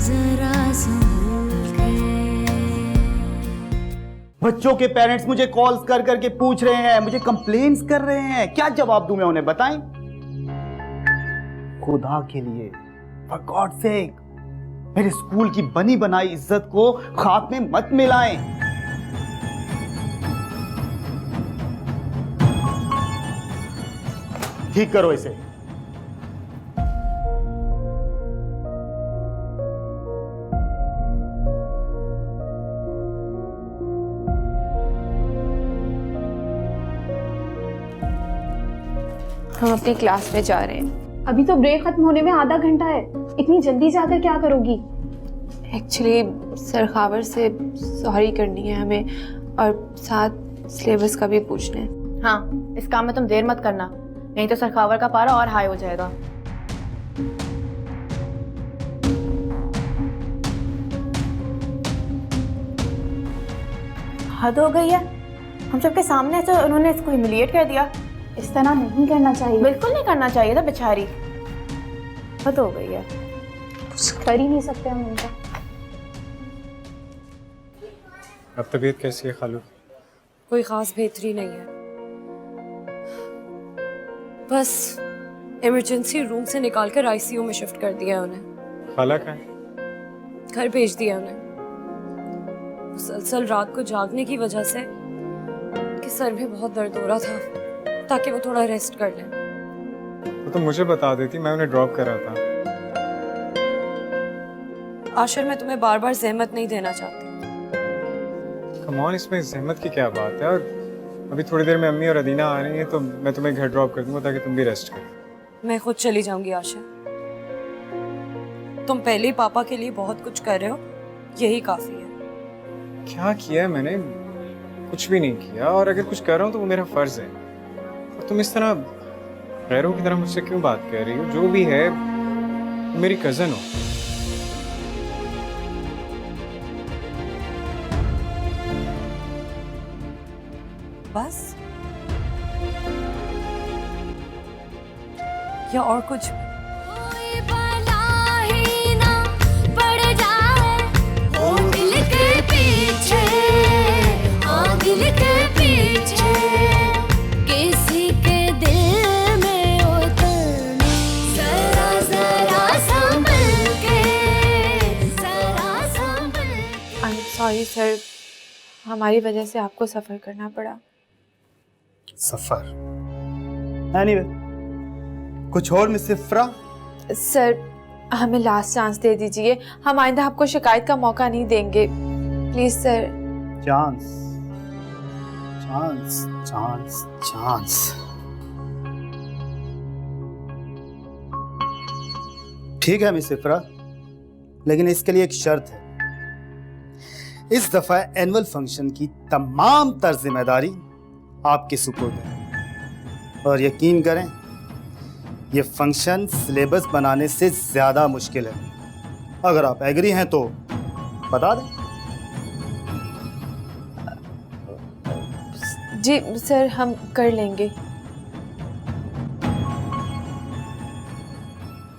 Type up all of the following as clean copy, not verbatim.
जरा संभल के। बच्चों के पेरेंट्स मुझे कॉल्स कर करके पूछ रहे हैं, मुझे कंप्लेन्स कर रहे हैं, क्या जवाब दूं मैं उन्हें, बताएं? खुदा के लिए, फॉर गॉड सेक, मेरे स्कूल की बनी बनाई इज्जत को खाक में मत मिलाएं। ठीक करो इसे। हम अपनी क्लास में जा रहे हैं। अभी तो ब्रेक खत्म होने में आधा घंटा है, इतनी जल्दी जाकर क्या करोगी? एक्चुअली सर खावर से सॉरी करनी है हमें, और साथ सिलेबस का भी पूछना है। हाँ, इस काम में तुम देर मत करना, नहीं तो सरखावर का पारा और हाई हो जाएगा। हद हो गई है, हम सबके सामने तो उन्होंने इसको ह्यूमिलिएट कर दिया। इस तरह नहीं करना चाहिए। बिल्कुल नहीं करना चाहिए था, बेचारी हद हो गई है। कुछ कर ही नहीं सकते हम उनका। अब तबीयत कैसी है खालू? कोई खास बेहतरी नहीं है, बस इमरजेंसी रूम से निकाल कर आईसीयू में शिफ्ट कर दिया उन्हें। खाला का घर भेज दिया उन्हें, मुसलसल रात को जागने की वजह से कि सर में बहुत दर्द हो रहा था, ताकि वो थोड़ा रेस्ट कर लें। तो मुझे बता देती, मैं उन्हें ड्रॉप कर रहा था। आशिर, मैं तुम्हें बार बार जहमत नहीं देना चाहती। कम ऑन, इसमें जहमत की क्या बात है? और अभी थोड़ी देर में अम्मी और अदीना आ रही हैं, तो मैं तुम्हें घर ड्रॉप कर दूंगा ताकि तुम भी रेस्ट करो। मैं खुद चली जाऊंगी आशिर, तुम पहले ही पापा के लिए बहुत कुछ कर रहे हो, यही काफी है। क्या किया है मैंने? कुछ भी नहीं किया, और अगर कुछ कर रहा हूँ तो वो मेरा फर्ज है। और तुम इस तरह गैरों की तरह मुझसे क्यों बात कर रही हो? जो भी है, मेरी कजन हो। बस, या और कुछ? कोई बला ही ना पड़ जाए ओ दिल के पीछे, ओ दिल के पीछे किसी के दिल में उतरना, जरा जरा संभल के, जरा संभल के। आई एम सॉरी सर, हमारी वजह से आपको सफ़र करना पड़ा। सफर एनीवे, कुछ और मिसेस फ्रा? सर, हमें लास्ट चांस दे दीजिए, हम आइंदा आपको शिकायत का मौका नहीं देंगे, please sir. Chance chance chance chance. ठीक है मिसेस फ्रा, लेकिन इसके लिए एक शर्त है। इस दफा एनुअल फंक्शन की तमाम तर जिम्मेदारी आपके सुपुर्द है, और यकीन करें ये फंक्शन सिलेबस बनाने से ज्यादा मुश्किल है। अगर आप एग्री हैं तो बता दें। जी सर, हम कर लेंगे।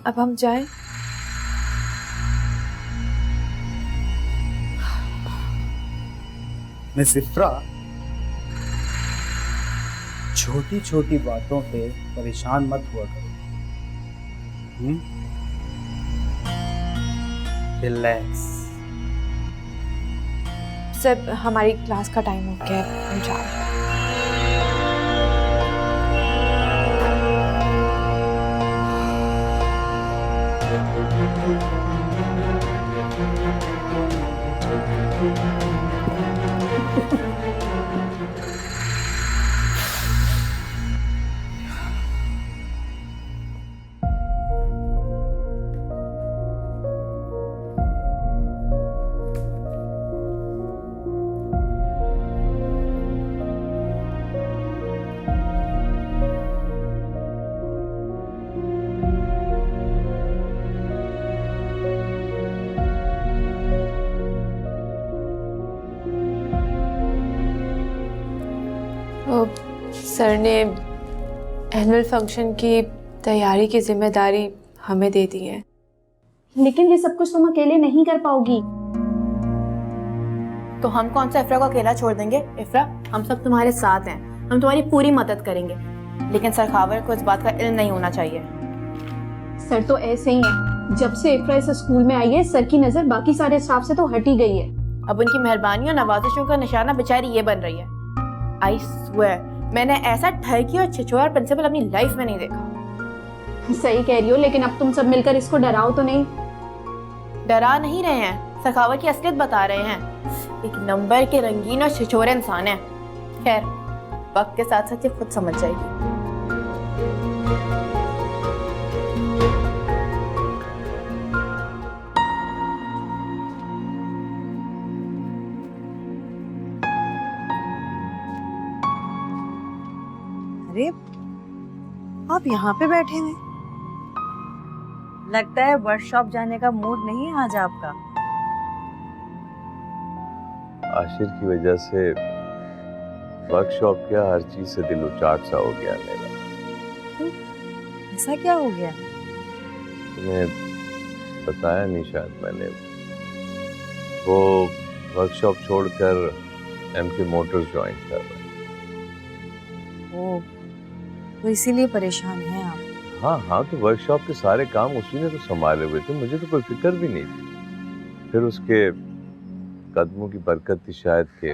अब हम जाएं? मिस इफ्रा, छोटी छोटी बातों पे परेशान मत हुआ करो। रिलैक्स। सर, हमारी क्लास का टाइम हो गया है, हम जा रहे हैं। सर ने एनुअल फंक्शन की तैयारी की जिम्मेदारी हमें दे दी है। लेकिन ये सब कुछ तुम अकेले नहीं कर पाओगी। तो हम कौन सा इफ्रा को अकेला छोड़ देंगे? इफ्रा, हम सब तुम्हारे साथ हैं, हम तुम्हारी पूरी मदद करेंगे, लेकिन सरखावर को इस बात का इल्म नहीं होना चाहिए। सर तो ऐसे ही है, जब से इफ्रा इस स्कूल में आई है सर की नजर बाकी सारे स्टाफ से तो हट ही गई है। अब उनकी मेहरबानी और नवाजिशों का निशाना बेचारी ये बन रही है। आई स्वेयर, मैंने ऐसा ठरकी और छिछोरा प्रिंसिपल अपनी लाइफ में नहीं देखा। सही कह रही हो, लेकिन अब तुम सब मिलकर इसको डराओ तो नहीं। डरा नहीं रहे हैं, सरखावर की असलियत बता रहे हैं। एक नंबर के रंगीन और छिछोरे इंसान है। खैर, वक्त के साथ साथ ये खुद समझ जाएगी। अरे आप यहाँ पे बैठे हैं? लगता है वर्कशॉप जाने का मूड नहीं है आज आपका। आशिर की वजह से वर्कशॉप क्या हर चीज से दिल उचाट सा हो गया मेरा। क्यों? ऐसा क्या हो गया? तुम्हें बताया नहीं शायद मैंने। वो वर्कशॉप छोड़कर एमके मोटर्स ज्वाइन कर रहे हैं। ओ, तो इसीलिए परेशान हैं आप? हाँ, तो वर्कशॉप के सारे काम उसी ने तो संभाले हुए थे, मुझे तो कोई फिक्र भी नहीं थी। फिर उसके कदमों की बरकत थी शायद कि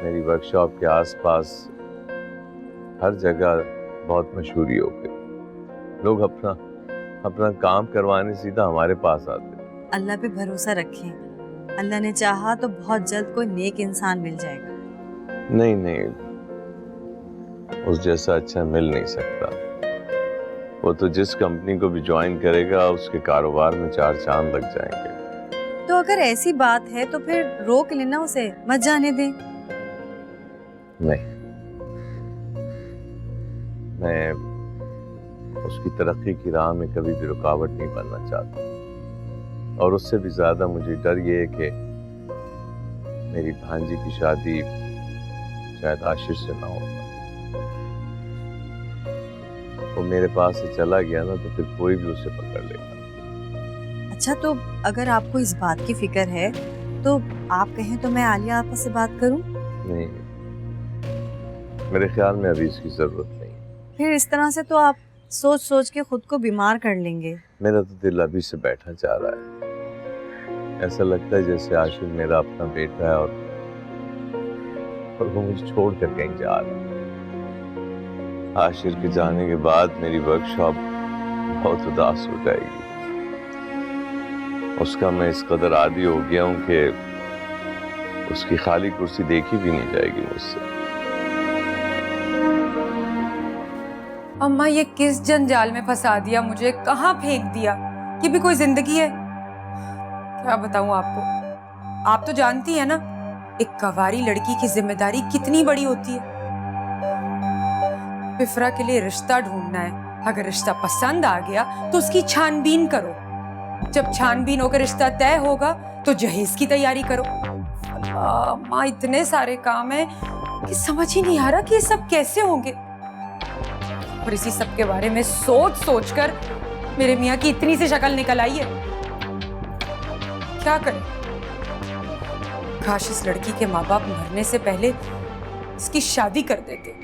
मेरी वर्कशॉप के आसपास हर जगह बहुत मशहूरी हो गई। लोग अपना काम करवाने सीधा हमारे पास आते। अल्लाह पे भरोसा रखें, अल्लाह ने चाहा तो बहुत जल्द कोई नेक इंसान मिल जाएगा। नहीं, उस जैसा अच्छा मिल नहीं सकता। वो तो जिस कंपनी को भी ज्वाइन करेगा उसके कारोबार में 4 चांद लग जाएंगे। तो अगर ऐसी बात है तो फिर रोक लेना उसे, मत जाने दें। नहीं, मैं उसकी तरक्की की राह में कभी भी रुकावट नहीं बनना चाहता। और उससे भी ज्यादा मुझे डर ये है कि मेरी भांजी की शादी शायद आशिर से ना हो। वो मेरे पास से चला गया ना तो फिर कोई भी उसे पकड़ लेगा। अच्छा, तो अगर आपको इस बात की फिक्र है तो आप कहें तो मैं आलिया आपा से बात करूं? नहीं, मेरे ख्याल में अभी इसकी जरूरत नहीं। फिर इस तरह से तो आप सोच सोच के खुद को बीमार कर लेंगे। मेरा तो दिल अभी से बैठा जा रहा है। ऐसा लगता है जैसे आशिर मेरा अपना बेटा है और वो मुझे छोड़ कर कहीं जा रहा है। आशिर के जाने के बाद मेरी वर्कशॉप बहुत उदास हो जाएगी। उसका मैं इस कदर आदी हो गया हूं कि उसकी खाली कुर्सी देखी भी नहीं जाएगी मुझसे। अम्मा, ये किस जंजाल में फंसा दिया मुझे, कहाँ फेंक दिया? ये भी कोई जिंदगी है? क्या बताऊं आपको, आप तो जानती है ना एक कवारी लड़की की जिम्मेदारी कितनी बड़ी होती है। इफ्रा के लिए रिश्ता ढूंढना है, अगर रिश्ता पसंद आ गया तो उसकी छानबीन करो, जब छानबीन होकर रिश्ता तय होगा तो जहेज की तैयारी करो। अम्मा, इतने सारे काम हैं कि समझ ही नहीं आ रहा कि ये सब कैसे होंगे। और इसी सब के बारे में सोच सोच कर मेरे मियाँ की इतनी सी शक्ल निकल आई है। क्या करें? काश इस लड़की के माँ बाप मरने से पहले इसकी शादी कर देते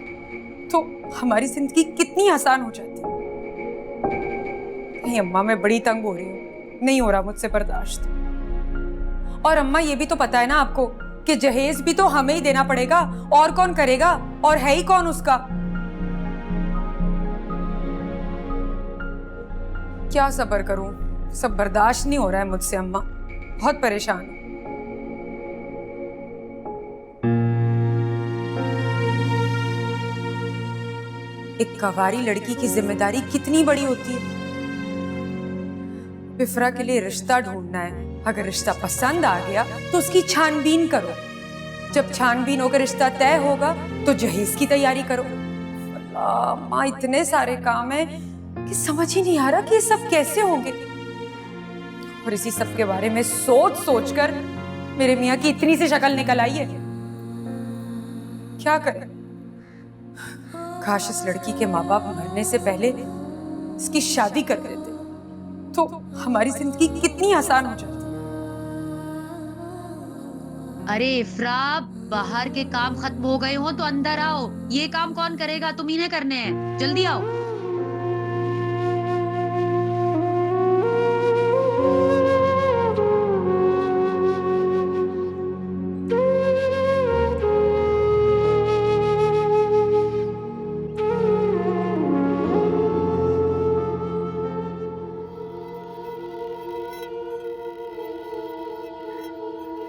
तो हमारी जिंदगी कितनी आसान हो जाती। नहीं अम्मा, मैं बड़ी तंग हो रही हूँ, नहीं हो रहा मुझसे बर्दाश्त। और अम्मा, ये भी तो पता है ना आपको कि जहेज भी तो हमें ही देना पड़ेगा, और कौन करेगा? और है ही कौन उसका? क्या सब्र करूं, सब बर्दाश्त नहीं हो रहा है मुझसे अम्मा, बहुत परेशान हूं। एक कवारी लड़की की जिम्मेदारी कितनी बड़ी होती है। इफ्रा के लिए रिश्ता ढूंढना है, अगर रिश्ता पसंद आ गया तो उसकी छानबीन करो, जब छानबीन होकर रिश्ता तय होगा तो जहेज की तैयारी करो। अल्लाह माँ, इतने सारे काम हैं कि समझ ही नहीं आ रहा कि ये सब कैसे होंगे। और इसी सब के बारे में सोच सोच कर मेरे मियाँ की इतनी सी शक्ल निकल आई है। क्या करें? काश इस लड़की के माँ बाप मरने से पहले इसकी शादी कर देते तो हमारी जिंदगी कितनी आसान हो जाती। अरे इफ्रा, बाहर के काम खत्म हो गए हो तो अंदर आओ। ये काम कौन करेगा? तुम ही ने करने हैं, जल्दी आओ।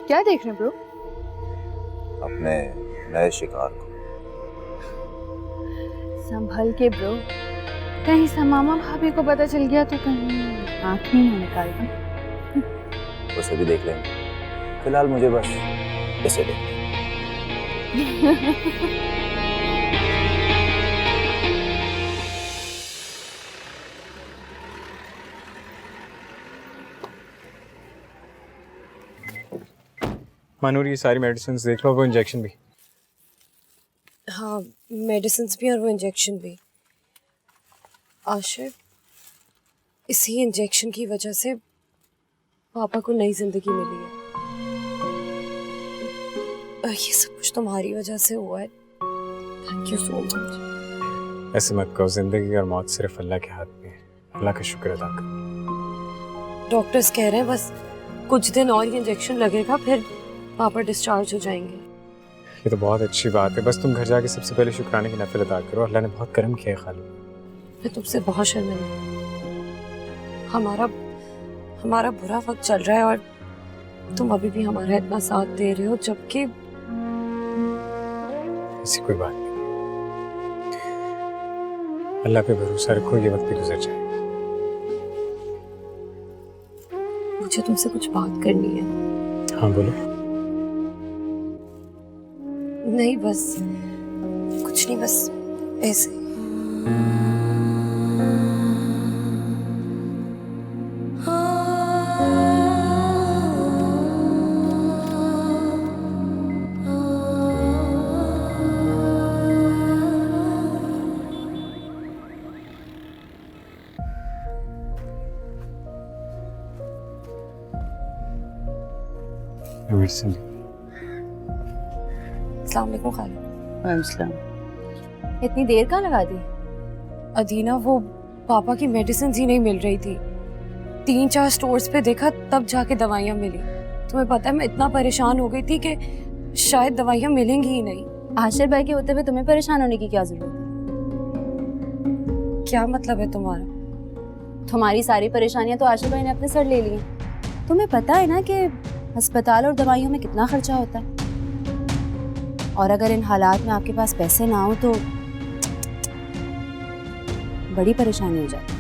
क्या देख रहे हैं ब्रो? अपने नए शिकार को। संभल के ब्रो, कहीं समामा भाभी को पता चल गया तो कहीं आँख नहीं निकाल दूं। उसे भी देख लेंगे, फिलहाल मुझे बस इसे देख। मानूर, ये सारी मेडिसिन देख लो, वो इंजेक्शन भी। हाँ, मेडिसिन भी और वो इंजेक्शन भी। आशिर, इसी इंजेक्शन की वजह से पापा को नई जिंदगी मिली है। ये सब कुछ तुम्हारी वजह से हुआ है। Thank you so much. ऐसे मत कहो, जिंदगी और मौत सिर्फ अल्लाह के हाथ में है। अल्लाह का शुक्र अदा करो। डॉक्टर्स कह रहे हैं बस कुछ दिन और ये इंजेक्शन लगेगा, फिर पापा डिस्चार्ज हो जाएंगे। ये तो बहुत अच्छी बात है। बस तुम घर जाके सबसे पहले शुक्राने की नफिल अदा करो। अल्लाह ने बहुत करम किया है खाली। मैं तुमसे बहुत शर्मिंदा हूँ। हमारा बुरा वक्त चल रहा है और तुम अभी भी हमारा इतना साथ दे रहे हो, जबकि ऐसी कोई बात नहीं। अल्लाह पे भरोसा रखो, ये वक्त भी गुजर जाएगा। मुझे तुमसे कुछ बात करनी है। हाँ बोलो। नहीं, बस कुछ नहीं, बस ऐसे। मेडिसिन। अस्सलाम वालेकुम खाला। वालेकुम। इतनी देर कहाँ लगा दी? अदीना, वो पापा की मेडिसिन ही नहीं मिल रही थी। 3-4 स्टोर्स पे देखा, तब जाके दवाइयाँ मिली। तुम्हें पता है, मैं इतना परेशान हो गई थी कि शायद दवाइयाँ मिलेंगी ही नहीं। आशिर भाई के होते हुए तुम्हें परेशान होने की क्या जरूरत है? क्या मतलब है तुम्हारा? तुम्हारी सारी परेशानियां तो आशिर भाई ने अपने सर ले ली हैं। तुम्हें पता है ना कि अस्पताल और दवाइयों में कितना खर्चा होता है, और अगर इन हालात में आपके पास पैसे ना हो तो बड़ी परेशानी हो जाती है।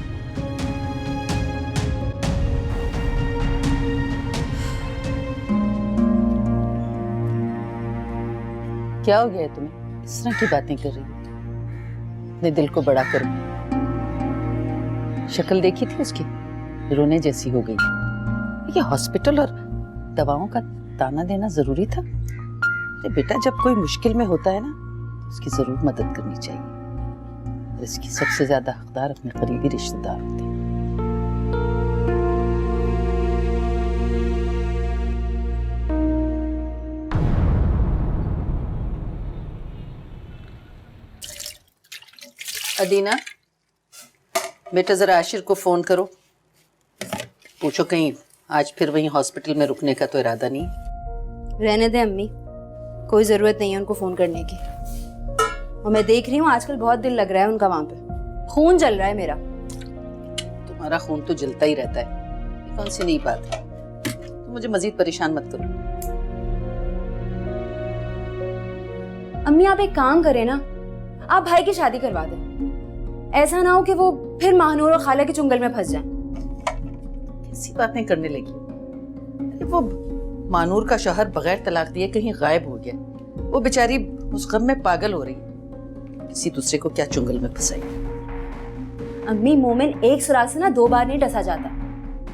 क्या हो गया है तुम्हें? इस तरह की बातें कर रही हो? अपने दिल को बड़ा करो। शक्ल देखी थी उसकी, रोने जैसी हो गई। ये हॉस्पिटल और दवाओं का ताना देना जरूरी था? अरे बेटा, जब कोई मुश्किल में होता है ना, उसकी जरूर मदद करनी चाहिए। और इसकी सबसे ज्यादा हकदार अपने करीबी रिश्तेदार होते हैं। अदीना, बेटा जरा आशिर को फोन करो, पूछो कहीं आज फिर वहीं हॉस्पिटल में रुकने का तो इरादा नहीं। रहने दे अम्मी, कोई जरूरत नहीं है उनको फोन करने की। और मैं देख रही हूँ आजकल बहुत दिल लग रहा है उनका वहां पे। खून जल रहा है मेरा। तुम्हारा खून तो जलता ही रहता है, ये कौन सी नई बात है? तो मुझे मजीद परेशान मत करो। अम्मी, आप एक काम करें ना, आप भाई की शादी करवा दें। ऐसा ना हो कि वो फिर महानूर और खाला के चुंगल में फंस जाएं। कैसी बातें करने लगी? अरे वो मानूर का शौहर बगैर तलाक दिए कहीं गायब हो गया। वो बेचारी उस गम में पागल हो रही है। किसी दूसरे को क्या चुंगल में फंसाई? अम्मी, मोमिन एक सुराग से ना 2 बार नहीं डसा जाता।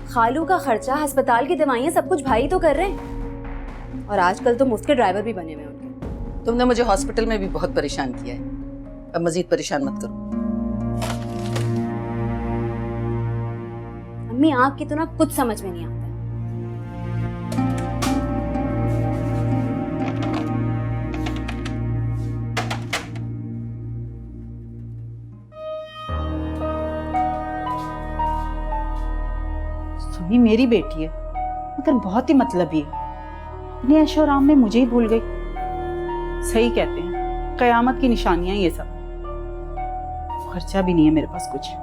खालू का खर्चा, अस्पताल की दवाइयाँ, सब कुछ भाई तो कर रहे हैं। और आजकल तो मुफ्त के ड्राइवर भी बने हुए हैं उनके। तुमने मुझे हॉस्पिटल में भी बहुत परेशान किया है, अब मजीद परेशान मत करो। अम्मी आपकी तो ना कुछ समझ में नहीं आता। सुमी मेरी बेटी है मगर बहुत ही मतलबी है। अपने ऐशो आराम में मुझे ही भूल गई। सही कहते हैं, कयामत की निशानियां ये सब। खर्चा भी नहीं है मेरे पास कुछ।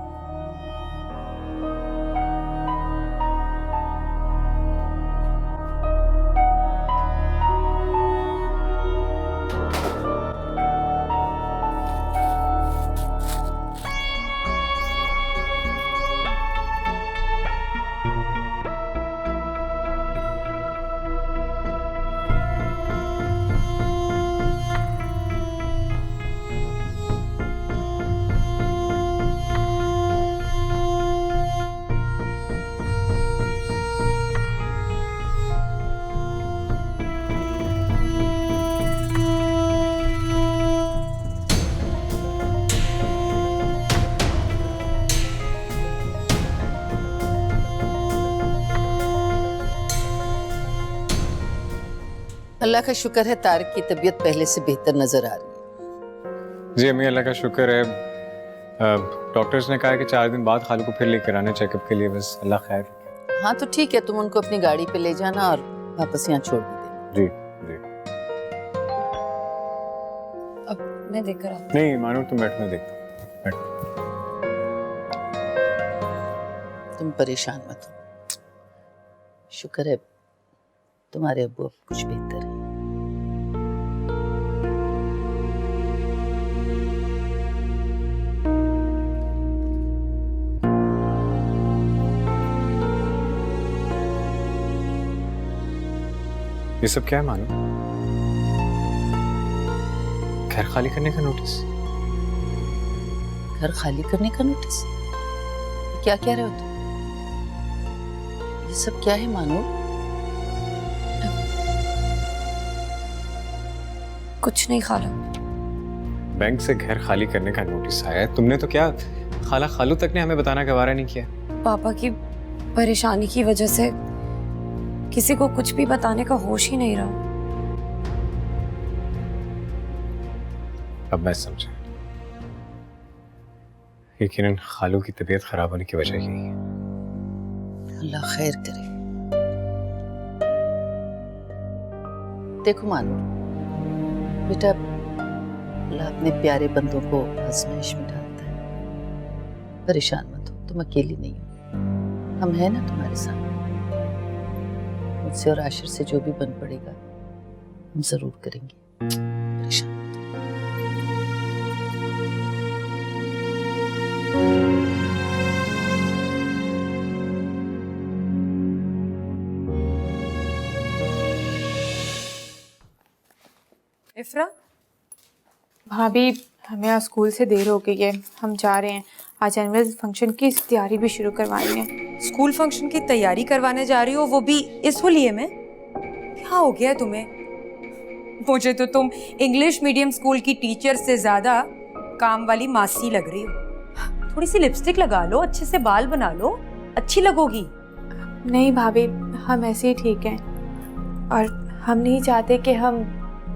अल्लाह का शुक्र है तारिक की तबीयत पहले से बेहतर नजर आ रही है। जी अम्मी, अल्लाह का शुक्र है। डॉक्टर्स ने कहा कि 4 दिन बाद खालू को फिर लेकर आना चेकअप के लिए। बस अल्लाह खैर। हाँ तो ठीक है, तुम उनको अपनी गाड़ी पे ले जाना और वापस यहाँ छोड़ भी देना। जी जी। अब मैं देख कर आती नहीं मानो, तुम बैठ, मैं देखता हूँ। तुम परेशान मत हो। शुक्र है तुम्हारे अब्बू अब कुछ बेहतर है। ये सब क्या है मानो? घर खाली करने का नोटिस? घर खाली करने का नोटिस? क्या कह रहे हो तुम? ये सब क्या है मानो? कुछ नहीं खाला। बैंक से घर खाली करने का नोटिस आया है। तुमने तो क्या खाला खालू तक ने हमें बताना गवारा नहीं किया। पापा की परेशानी की वजह से किसी को कुछ भी बताने का होश ही नहीं रहा। अब मैं समझा, यकीनन खालू की तबीयत खराब होने की वजह यही है। अल्लाह खैर करे। देखो मानो बेटा, अल्लाह अपने प्यारे बंदों को आजमाइश में डालता है। परेशान मत हो, तुम अकेली नहीं हो। हम हैं ना तुम्हारे साथ। मुझसे और आशिर से जो भी बन पड़ेगा हम जरूर करेंगे। परेशान मत हो। इफ्रा, भाभी हमें आज स्कूल से देर हो गई है, हम जा रहे हैं। आज एनुअल फंक्शन की तैयारी भी शुरू करवानी है। स्कूल फंक्शन की तैयारी करवाने जा रही हो, वो भी इस होलिये में? क्या हो गया तुम्हें? मुझे तो तुम इंग्लिश मीडियम स्कूल की टीचर से ज्यादा काम वाली मासी लग रही हो। थोड़ी सी लिपस्टिक लगा लो, अच्छे से बाल बना लो, अच्छी लगोगी। नहीं भाभी, हम ऐसे ही ठीक हैं और हम नहीं चाहते कि हम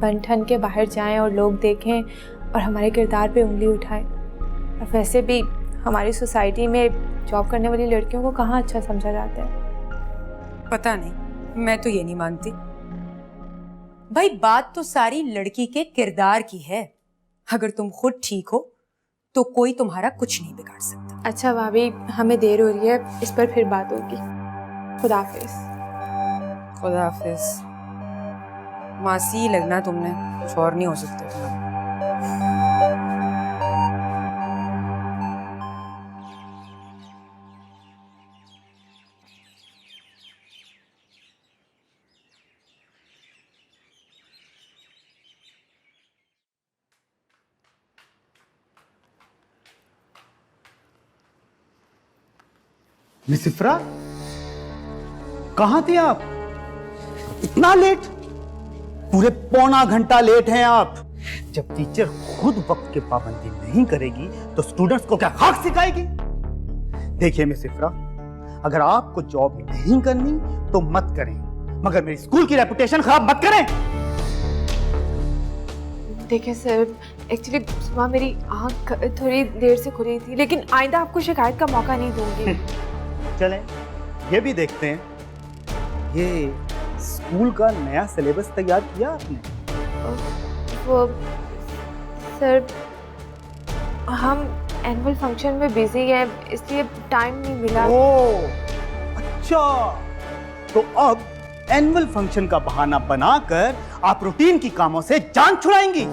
बन ठन के बाहर जाएं और लोग देखें और हमारे किरदार पे उंगली उठाएं। और वैसे भी हमारी सोसाइटी में जॉब करने वाली लड़कियों को कहाँ अच्छा समझा जाता है। पता नहीं, मैं तो ये नहीं मानती। भाई बात तो सारी लड़की के किरदार की है। अगर तुम खुद ठीक हो तो कोई तुम्हारा कुछ नहीं बिगाड़ सकता। अच्छा भाभी, हमें देर हो रही है, इस पर फिर बात होगी। खुदा हाफिज। खुदा हाफिज। मासी ही लगना तुमने, कुछ और नहीं हो सकते तुम। मिस इफ्रा, कहां थे आप? इतना लेट? पूरे पौना घंटा लेट हैं आप। जब टीचर खुद वक्त की पाबंदी नहीं करेगी तो स्टूडेंट्स को क्या खाक सिखाएगी? देखिए मिस इफ्रा, अगर आपको जॉब नहीं करनी तो मत करें, मगर मेरी स्कूल की रेपुटेशन खराब मत करें। देखिए सर, एक्चुअली सुबह मेरी आँख थोड़ी देर से खुली थी, लेकिन आइंदा आपको शिकायत का मौका नहीं दूंगी। चलें ये भी देखते हैं, ये स्कूल का नया सिलेबस तैयार किया आपने? वो सर, हम एनुअल फंक्शन में बिजी हैं, इसलिए टाइम नहीं मिला। ओह अच्छा, तो अब एनुअल फंक्शन का बहाना बनाकर आप रूटीन की कामों से जान छुड़ाएंगी।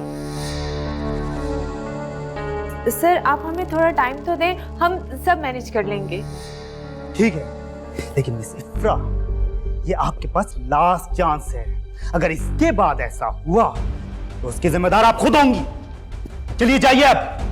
सर आप हमें थोड़ा टाइम तो दें, हम सब मैनेज कर लेंगे। ठीक है, लेकिन मिस इफ्रा, ये आपके पास लास्ट चांस है। अगर इसके बाद ऐसा हुआ तो उसके जिम्मेदार आप खुद होंगी। चलिए जाइए अब।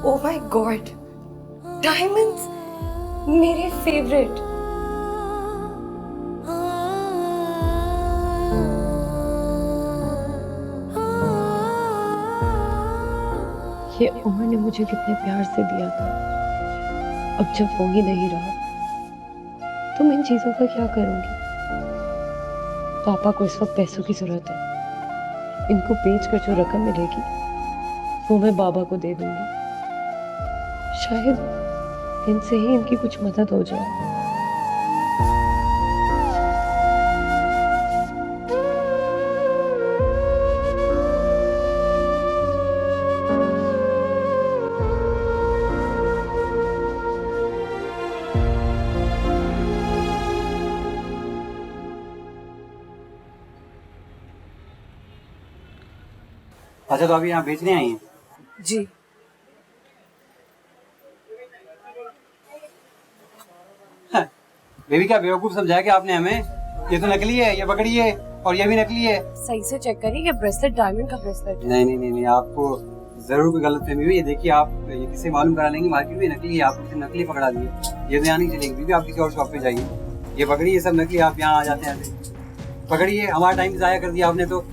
Oh my God, diamonds, मेरे फेवरेट। ये उमर ने मुझे कितने प्यार से दिया था, अब जब वो ही नहीं रहा तो मैं इन चीजों का क्या करूंगी? पापा को इस वक्त पैसों की जरूरत है, इनको बेचकर जो रकम मिलेगी वो मैं बाबा को दे दूंगी। शायद इनसे ही इनकी कुछ मदद हो जाए। अच्छा, तो अभी यहाँ बेचने आई हैं? जी। बेबी क्या बेवकूफ समझाया कि आपने हमें? ये तो नकली है, ये पकड़ी है, और ये भी नकली है। सही से चेक करिए, ये ब्रेसलेट डायमंड का ब्रेसलेट है। नहीं, आपको जरूर कोई गलत फहमी हुई। ये देखिए, आप ये किससे मालूम करा लेंगे? मार्केट में नकली है, आप इसे नकली पकड़ा दिए। ये तो यहाँ नहीं चलेगी बीबी, आप किसी और शॉप पे जाइए। ये पकड़ी है सब नकली, आप यहाँ आ जाते हैं ऐसे। पकड़िए, हमारा टाइम जाया कर दिया आपने तो।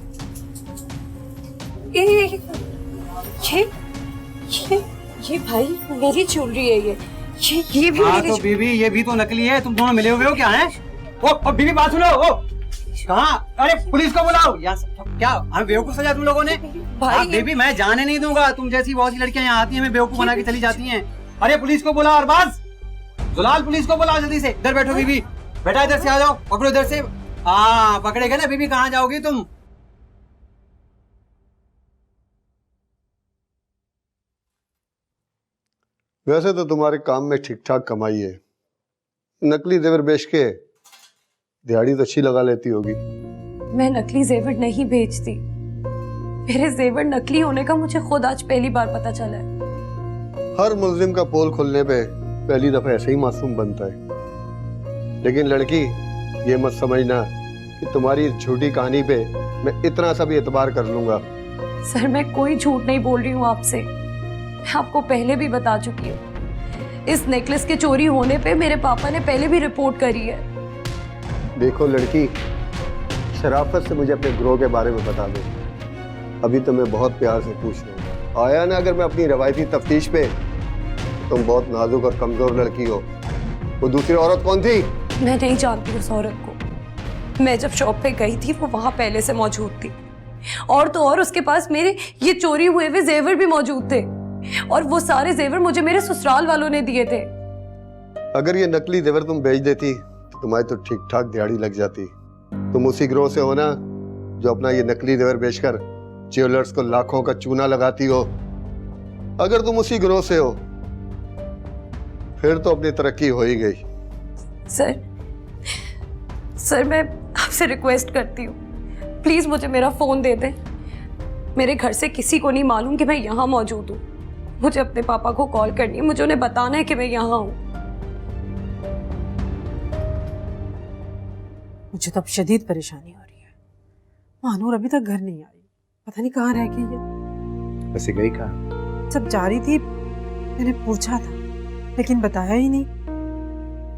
ये भाई मेरी ज्वेलरी है, ये भी हाँ मेरी तो बीबी, ये भी तो नकली है। तुम दोनों मिले हुए हो क्या? है ओ बीबी, बात सुनो। ओ कहाँ? अरे पुलिस को बुलाओ। यहाँ क्या हमें बेवकूफ समझा तुम लोगों ने? भाई बेबी मैं जाने नहीं दूंगा। तुम जैसी बहुत सी लड़कियां यहाँ आती हैं, हमें बेवकूफ बना के चली जाती हैं। अरे पुलिस को बुलाओ, अरबाज जुलाल, पुलिस को बुलाओ जल्दी से। इधर बैठो बीबी, बेटा इधर से आ जाओ, पकड़ो इधर से। हाँ पकड़े गए ना बीबी, कहाँ जाओगी तुम? वैसे तो तुम्हारे काम में ठीक ठाक कमाई है, नकली जेवर बेच के दिहाड़ी तो अच्छी लगा लेती होगी। मैं नकली जेवर नहीं बेचती, मेरे जेवर नकली होने का मुझे खुद आज पहली बार पता चला है। हर मुल्जिम का पोल खुलने पे पहली दफा ऐसे ही मासूम बनता है। लेकिन लड़की, ये मत समझना कि तुम्हारी इस झूठी कहानी पे मैं इतना सा भी एतबार कर लूंगा। सर मैं कोई झूठ नहीं बोल रही हूँ आपसे, मैं आपको पहले भी बता चुकी हूँ। इस नेकलेस के चोरी होने पे मेरे पापा ने पहले भी रिपोर्ट करी है। देखो लड़की, शराफत से मुझे अपने ग्रोह के बारे में बता दो। अभी तो मैं बहुत प्यार से पूछ रहा हूँ, आया ना अगर मैं अपनी रवायती तफ्तीश पे, तुम बहुत नाजुक और कमजोर लड़की हो। वो दूसरी औरत कौन थी? मैं नहीं जानती उस औरत को। मैं जब शॉप पे गई थी वो वहां पहले से मौजूद थी, और तो और उसके पास मेरे ये चोरी हुए हुए जेवर भी मौजूद थे, और वो सारे जेवर मुझे मेरे ससुराल वालों ने दिए थे। अगर ये नकली जेवर तुम बेच देती तो तुम्हारी तो ठीक ठाक दिहाड़ी लग जाती। तुम उसी ग्रोह से हो ना जो अपना ये नकली जेवर बेचकर ज्वेलर्स को लाखों का चूना लगाती हो। अगर तुम उसी गिरोह से हो फिर तो अपनी तरक्की हो ही गई। सर मैं आपसे रिक्वेस्ट करती हूँ, प्लीज मुझे मेरा फोन दे दें। मेरे घर से किसी को नहीं मालूम कि मैं यहाँ मौजूद हूँ। मुझे अपने पापा को कॉल करनी है, मुझे उन्हें बताना है कि मैं यहाँ हूँ। मुझे तो अब शदीद परेशानी हो रही है। महानूर अभी तक घर नहीं आई, पता नहीं कहाँ रह गई है। वैसे गई कहाँ? जब जा रही थी मैंने पूछा था लेकिन बताया ही नहीं।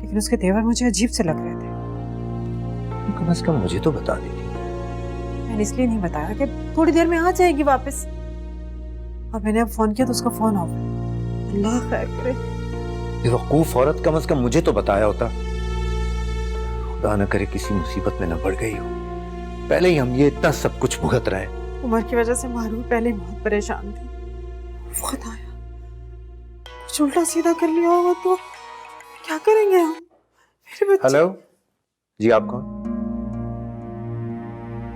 लेकिन उसके तेवर मुझे अजीब से लग रहे थे। कम से कम मुझे तो बता देती। मैंने इसलिए नहीं बताया कि थोड़ी देर में आ जाएगी वापस। और मैंने अब फोन किया तो उसका फोन ऑफ है। अल्लाह खैर करे। बेवकूफ औरत, कम से कम मुझे तो बताया होता। खुदा न करे किसी मुसीबत में न पड़ गई हो। पहले ही हम ये इतना सब कुछ भुगत रहे हैं। उमर की वजह से मारूफ पहले बहुत परेशान थी। खुदाया कुछ उल्टा सीधा कर लिया होगा तो क्या करेंगे हम? मेरे बच्चे। हेलो जी, आप कौन?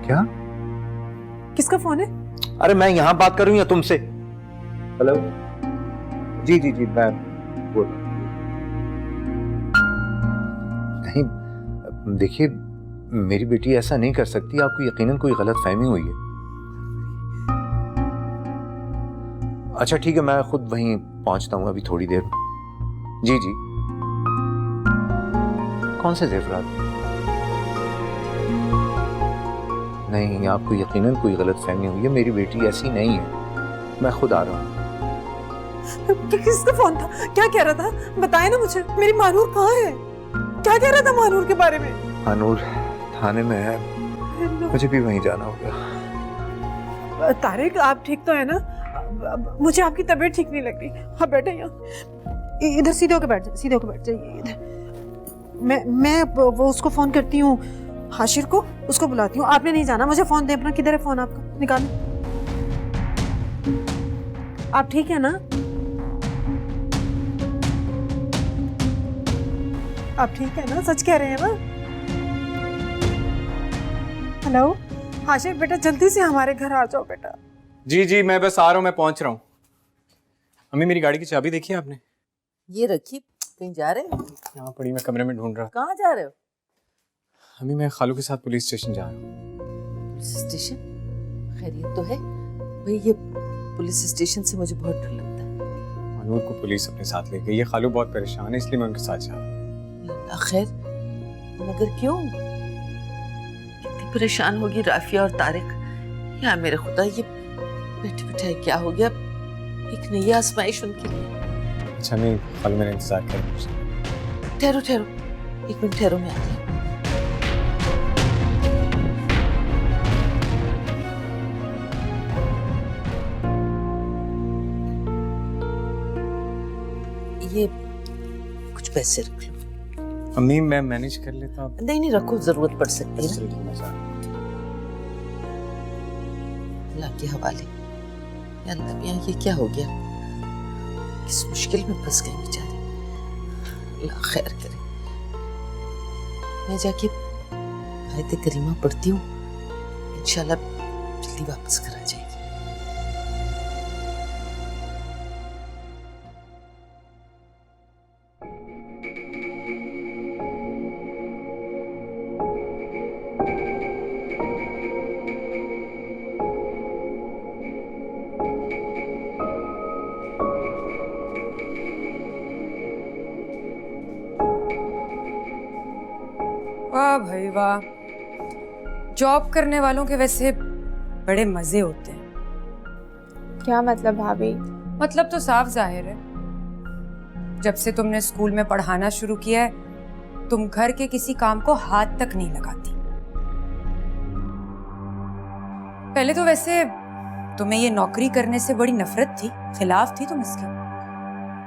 क्या? किसका फोन है? अरे मैं यहाँ बात करूँ या तुमसे? हेलो जी जी जी, मैं बोल रहा हूँ। नहीं देखिए, मेरी बेटी ऐसा नहीं कर सकती। आपको यकीनन कोई गलत फहमी हुई है। अच्छा ठीक है, मैं खुद वहीं पहुंचता हूँ अभी थोड़ी देर में। जी जी। कौन से जेवरात? नहीं, आपको यकीनन कोई गलत फहमी हुई है। मेरी बेटी ऐसी नहीं है। मैं खुद आ रहा हूँ। किसका फोन था? क्या कह रहा था? बताए ना मुझे। मेरी मानूर कहाँ है? क्या कह रहा था मानूर के बारे में? मानूर थाने में है, मुझे भी वहीं जाना होगा। तारिक, आप ठीक तो है ना? मुझे आपकी तबीयत ठीक नहीं लग रही। हाँ बैठे यहाँ, इधर सीधे होकर बैठ जाइए, सीधे होकर बैठ जाइए इधर। मैं वो उसको फोन करती हूँ, हाशिर को, उसको बुलाती हूँ। आपने नहीं जाना, मुझे फोन दे अपना। किधर है फोन आपका? निकालो। आप ठीक है ना? आप ठीक है ना? सच कह रहे हैं ना? हेलो हाशिर बेटा, जल्दी से हमारे घर आ जाओ बेटा। जी जी, मैं बस आ रहा हूँ, मैं पहुंच रहा हूँ। अम्मी, मेरी गाड़ी की चाबी देखी आपने? ये रखी। कहीं जा रहे हो? यहाँ पड़ी, मैं कमरे में ढूंढ रहा। कहाँ जा रहे हो? अम्मी, मैं खालू के साथ पुलिस स्टेशन जा रहा हूँ। Police station? खैरियत तो है भाई? ये पुलिस स्टेशन से मुझे बहुत डर लगता है। मनूर को पुलिस अपने साथ ले गई है। खालू बहुत परेशान है, इसलिए मैं उनके साथ जा रहा हूँ। खैर, मगर क्यों? कितनी परेशान होगी राफिया और तारिक। या मेरे खुदा, ये बैठे बैठे क्या हो गया? एक नई आजमाइश उनके लिए। अच्छा नहीं, खालू मैंने इंतजार किया। ठहरो ठहरो, एक मिनट ठहरो, मैं आती हूँ। ये कुछ पैसे रख लो। अम्मी, मैं मैनेज कर लेता। नहीं नहीं, रखो, जरूरत पड़ सकती है ना। अल्लाह के हवाले। अल्लाह मियां, ये क्या हो गया? किस मुश्किल में फंस गए बेचारे। अल्लाह खैर करे। मैं जाके आयत करीमा पढ़ती हूँ, इंशाल्लाह जल्दी वापस घर आ जाएगी। वाह भाई वाह, जॉब करने वालों के वैसे बड़े मजे होते हैं। क्या मतलब भाभी? मतलब तो साफ जाहिर है, जब से तुमने स्कूल में पढ़ाना शुरू किया है तुम घर के किसी काम को हाथ तक नहीं लगाती। पहले तो वैसे तुम्हें ये नौकरी करने से बड़ी नफरत थी, खिलाफ थी तुम इसके,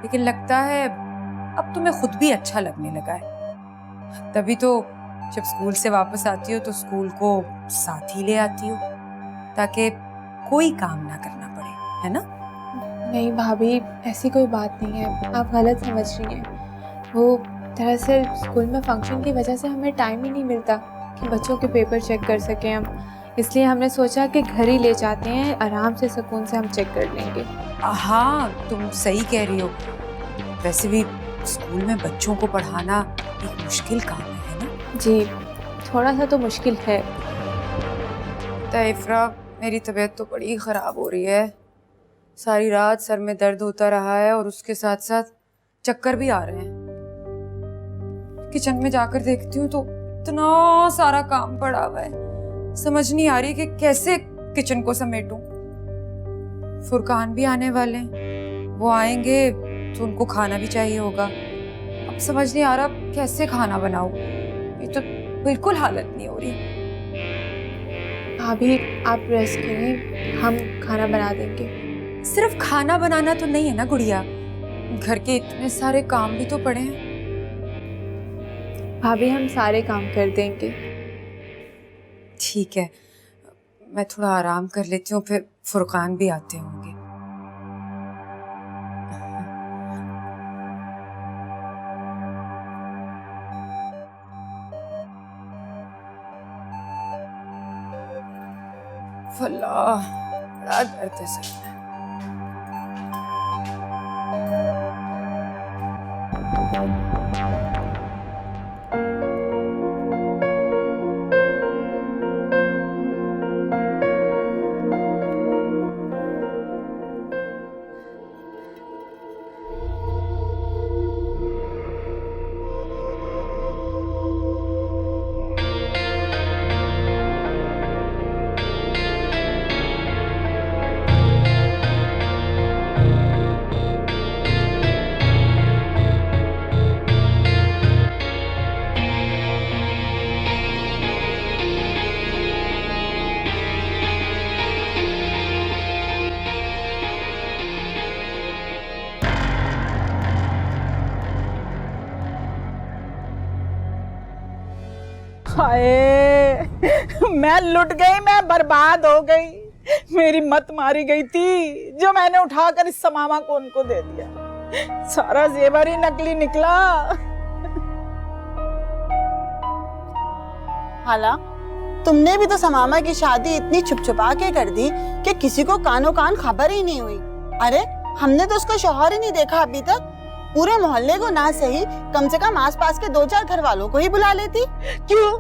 लेकिन लगता है अब तुम्हें खुद भी अच्छा लगने लगा है। तभी तो जब स्कूल से वापस आती हो तो स्कूल को साथ ही ले आती हो, ताकि कोई काम ना करना पड़े, है ना? नहीं भाभी, ऐसी कोई बात नहीं है, आप गलत समझ रही हैं। वो दरअसल स्कूल में फंक्शन की वजह से हमें टाइम ही नहीं मिलता कि बच्चों के पेपर चेक कर सकें हम, इसलिए हमने सोचा कि घर ही ले जाते हैं, आराम से सुकून से हम चेक कर लेंगे। हाँ तुम सही कह रही हो। वैसे भी स्कूल में बच्चों को पढ़ाना एक मुश्किल काम है ना? जी थोड़ा सा तो मुश्किल है। इफ्रा, मेरी तबीयत तो बड़ी ख़राब हो रही है। सारी रात सर में दर्द होता रहा है और उसके साथ साथ चक्कर भी आ रहे हैं। किचन में जाकर देखती हूँ तो इतना सारा काम पड़ा हुआ है, समझ नहीं आ रही कि कैसे किचन को समेटूं। फुरकान भी आने वाले हैं, वो आएंगे तो उनको खाना भी चाहिए होगा। अब समझ नहीं आ रहा कैसे खाना बनाऊं, ये तो बिल्कुल हालत नहीं हो रही। भाभी आप रेस्ट करिए, हम खाना बना देंगे। सिर्फ खाना बनाना तो नहीं है ना गुड़िया, घर के इतने सारे काम भी तो पड़े हैं। भाभी हम सारे काम कर देंगे। ठीक है, मैं थोड़ा आराम कर लेती हूँ, फिर फुरकान भी आते होंगे। अल्लाह, बड़ा दर्द है सर में। हाय, मैं लुट गई, मैं बर्बाद हो गई। मेरी मत मारी गई थी जो मैंने उठाकर इस समामा को उनको दे दिया। सारा जेवर ही नकली निकला। हाला, तुमने भी तो समामा की शादी इतनी छुप छुपा के कर दी कि किसी को कानो कान खबर ही नहीं हुई। अरे हमने तो उसका शौहर ही नहीं देखा अभी तक। पूरे मोहल्ले को ना सही, कम से कम आसपास के 2-4 घर वालों को ही बुला लेती। क्यों?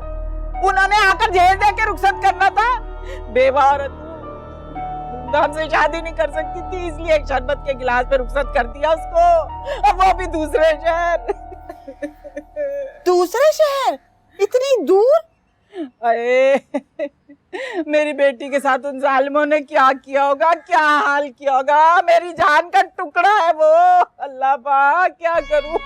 उन्होंने आकर जेल दे के रुखसत करना था। बेवारत, धूमधाम से शादी नहीं कर सकती थी, इसलिए एक शरबत के गिलास पे रुखसत कर दिया उसको, और वो भी दूसरे शहर। दूसरे शहर? इतनी दूर? अरे मेरी बेटी के साथ उन जालिमों ने क्या किया होगा, क्या हाल किया होगा। मेरी जान का टुकड़ा है वो। अल्लाह पाक, क्या करूं।